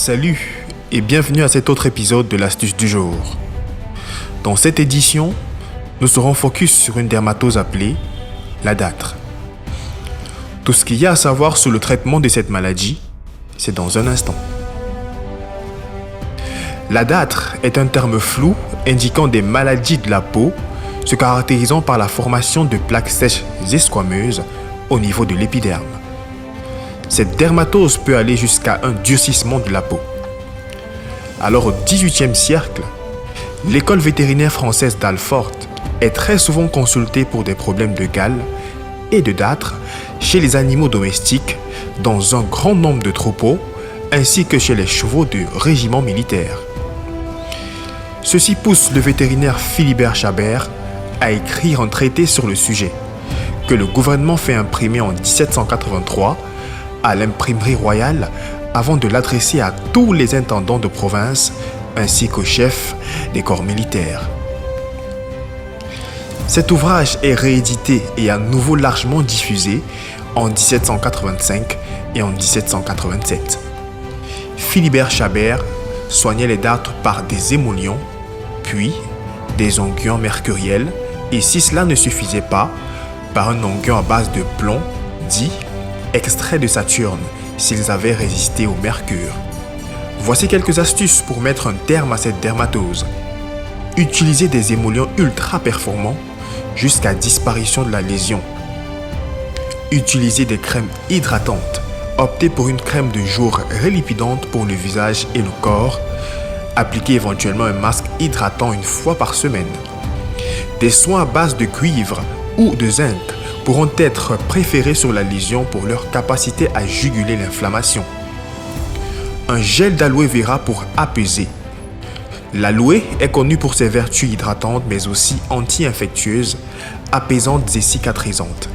Salut et bienvenue à cet autre épisode de l'astuce du jour. Dans cette édition, nous serons focus sur une dermatose appelée la dâtre. Tout ce qu'il y a à savoir sur le traitement de cette maladie, c'est dans un instant. La dâtre est un terme flou indiquant des maladies de la peau se caractérisant par la formation de plaques sèches et squameuses au niveau de l'épiderme. Cette dermatose peut aller jusqu'à un durcissement de la peau. Alors au XVIIIe siècle, l'école vétérinaire française d'Alfort est très souvent consultée pour des problèmes de gale et de dâtre chez les animaux domestiques dans un grand nombre de troupeaux ainsi que chez les chevaux du régiment militaire. Ceci pousse le vétérinaire Philibert Chabert à écrire un traité sur le sujet que le gouvernement fait imprimer en 1783 à l'imprimerie royale avant de l'adresser à tous les intendants de province ainsi qu'aux chefs des corps militaires. Cet ouvrage est réédité et à nouveau largement diffusé en 1785 et en 1787. Philibert Chabert soignait les dâtres par des émollients, puis des onguents mercuriels et si cela ne suffisait pas, par un onguent à base de plomb dit extrait de Saturne s'ils avaient résisté au mercure. Voici quelques astuces pour mettre un terme à cette dermatose. Utilisez des émollients ultra performants jusqu'à disparition de la lésion. Utilisez des crèmes hydratantes. Optez pour une crème de jour rélipidante pour le visage et le corps. Appliquez éventuellement un masque hydratant une fois par semaine. Des soins à base de cuivre ou de zinc pourront être préférés sur la lésion pour leur capacité à juguler l'inflammation. Un gel d'aloe vera pour apaiser. L'aloe est connu pour ses vertus hydratantes mais aussi anti-infectieuses, apaisantes et cicatrisantes.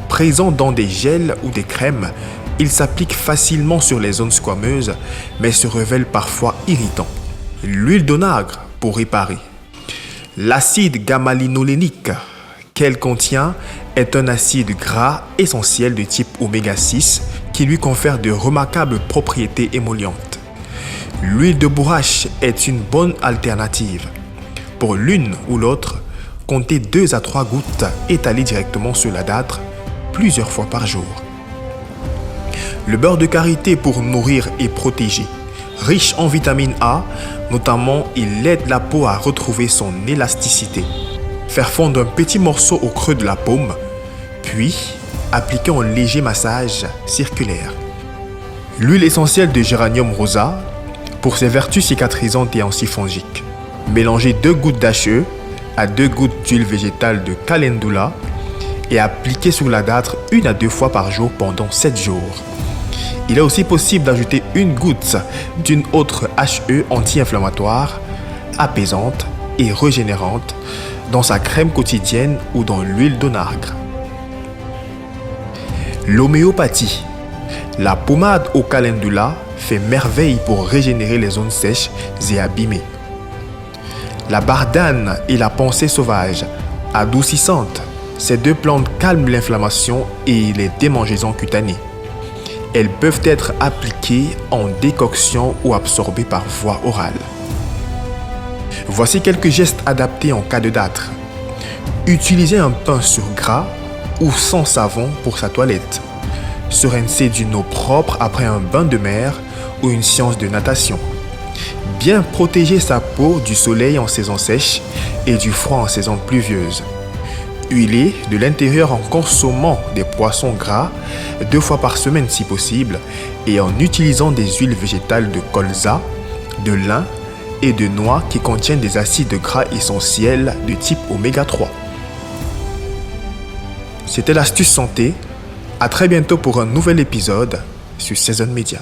Présent dans des gels ou des crèmes, il s'applique facilement sur les zones squameuses mais se révèle parfois irritant. L'huile d'onagre pour réparer. L'acide gamma-linolénique qu'elle contient est un acide gras essentiel de type oméga 6 qui lui confère de remarquables propriétés émollientes. L'huile de bourrache est une bonne alternative. Pour l'une ou l'autre, comptez 2 à 3 gouttes étalées directement sur la dâtre plusieurs fois par jour. Le beurre de karité pour nourrir et protéger. Riche en vitamine A, notamment il aide la peau à retrouver son élasticité. Faire fondre un petit morceau au creux de la paume, puis appliquer un léger massage circulaire. L'huile essentielle de géranium rosa pour ses vertus cicatrisantes et antifongiques. Mélangez 2 gouttes d'HE à 2 gouttes d'huile végétale de calendula et appliquez sur la dâtre 1 à 2 fois par jour pendant 7 jours. Il est aussi possible d'ajouter 1 goutte d'une autre HE anti-inflammatoire, apaisante et régénérante dans sa crème quotidienne ou dans l'huile d'onagre. L'homéopathie. La pommade au calendula fait merveille pour régénérer les zones sèches et abîmées. La bardane et la pensée sauvage, adoucissantes. Ces 2 plantes calment l'inflammation et les démangeaisons cutanées. Elles peuvent être appliquées en décoction ou absorbées par voie orale. Voici quelques gestes adaptés en cas de dâtre. Utilisez un pain sur gras ou sans savon pour sa toilette. Se rincer d'une eau propre après un bain de mer ou une séance de natation. Bien protéger sa peau du soleil en saison sèche et du froid en saison pluvieuse. Huiler de l'intérieur en consommant des poissons gras 2 fois par semaine si possible et en utilisant des huiles végétales de colza, de lin et de noix qui contiennent des acides gras essentiels de type oméga 3. C'était l'astuce santé. À très bientôt pour un nouvel épisode sur Season Media.